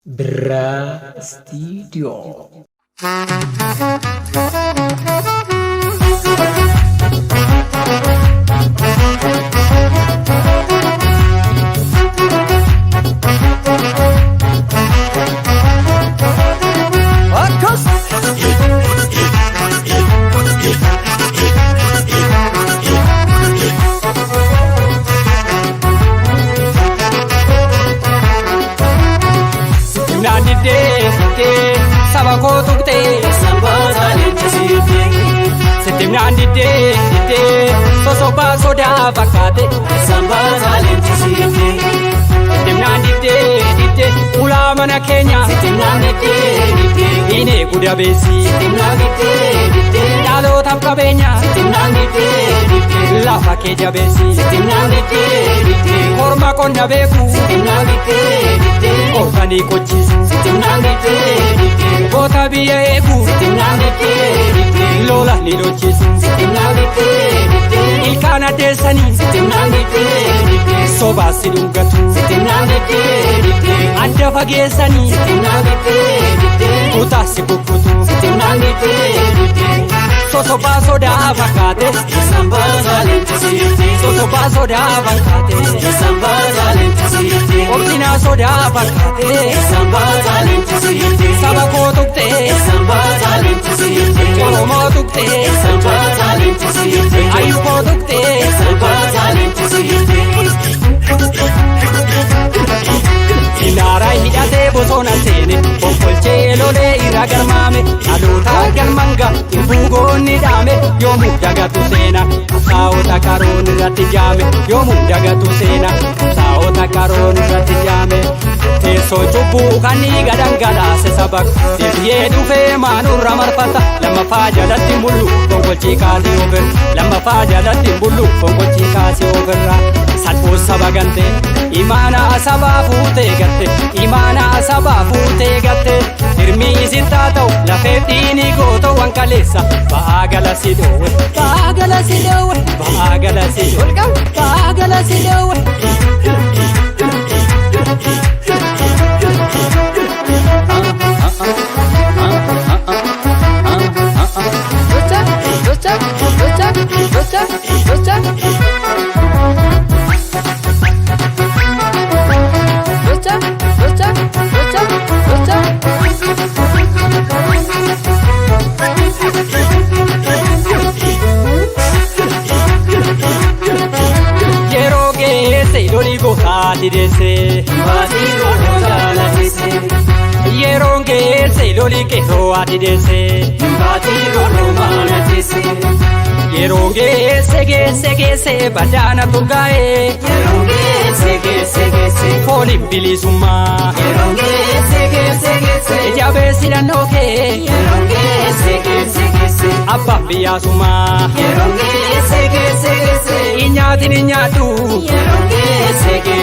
Bra Studio. Sabako tukte sambaza lenchasite Sitimnan dide sosoba soda bakate sambaza lenchasite Sitimnan dide ulamana Kenya Sitimnan dide ine kudabesi Sitimnan dide dalo tapkabenya Sitimnan dide lafa kejabesi Sitimnan dide korma konna beku Sitimnan dide okani kochisu Sitimnan dide Bota biya ebu Sitimnangite Lola nilochisu Sitimnangite Ilkana desani Sitimnangite Soba sidungatu Sitimnangite Adda fagesani Sitimnangite Kuta sikukutu Sitimnangite Sosoba soda bakate Sambaza lenchasite Sosoba soda bakate Sambaza lenchasite Obtina soda bakate Sambaza lenchasite Sabako tukte sambaza lenchasite Oromo tukte sambaza lenchasite Ayuko tukte sambaza lenchasite Inara hidate bosona sene Bonkolche lole ira garmame Alota garmanga imbugo nidame Yomu dagatu sena Saota karon ratijame Yomu dagatu sena Saota karon ratijame Teso cubu kani gadangala se sabak Diye dufe manurra marfata Lama faja latti mullu Bonkolchi kasi over Lama faja latti mullu Bonkolchi kasi overra Salpo sabagante Imana asaba fute gatte Imana asaba fute gatte Irmi isitataw lafeetini goto wankalesa Baagala sidowe Baagala sidowe Baagala sidowe Baagala sidowe Yeronge se loli ke ro adidese Batiro romana tese Yeronge sege badana tugae Yeronge sege Foli bilisuma Yeronge sege Jabe silanoke Yeronge sege Abba biyasuma Yeronge sege Inyati ninyatu Yeronge sege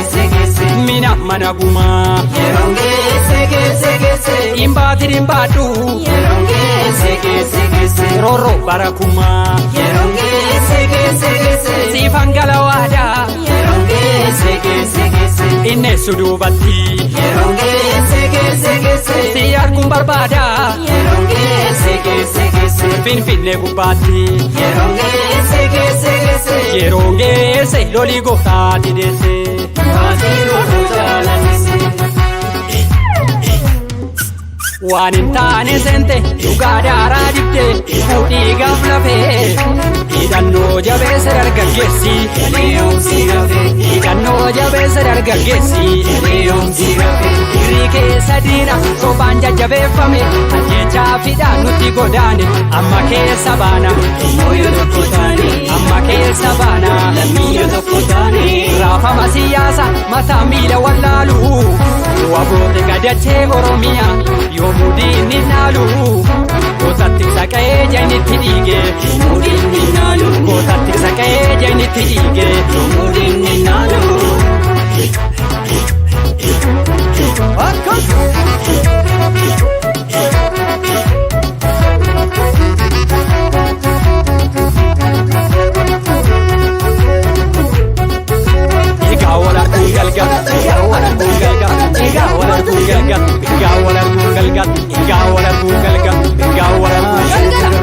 Mina managuma Yeronge sege Imbati rimbatu Yeronge sege Roro barakuma Yeronge sege Sifangala wada Yeronge sege Inne sudubati Yeronge sege Siyar kumbarbada Yeronge sege Finfinne gubati Yeronge sege Yeronge se loli gofta didese Batiro rojalanise Wanin taane sente dhugaadhaara dibde fuudhii gaaflafe hidhannoo jabeessa dargaggeessi hidhannoo jabeessa dargaggeessi hirii keessa diina sobaan jajjabeeffame ajjechaa fidhaan nutti godaane amma keessa baana amma keessa baana raafama siyaasa mataa miila wallaalu waboote gadachee oromiyaa Mudini nalu Kotatti sakae jaini tidige Mudini nalu Kotatti sakae jaini tidige Mudini nalu Akos Ika wala kungalga Ika wala kungalga Ika wala kungalga Egaa wal arguun galgal, egaa wal arguun galgal, egaa wal arguun galgal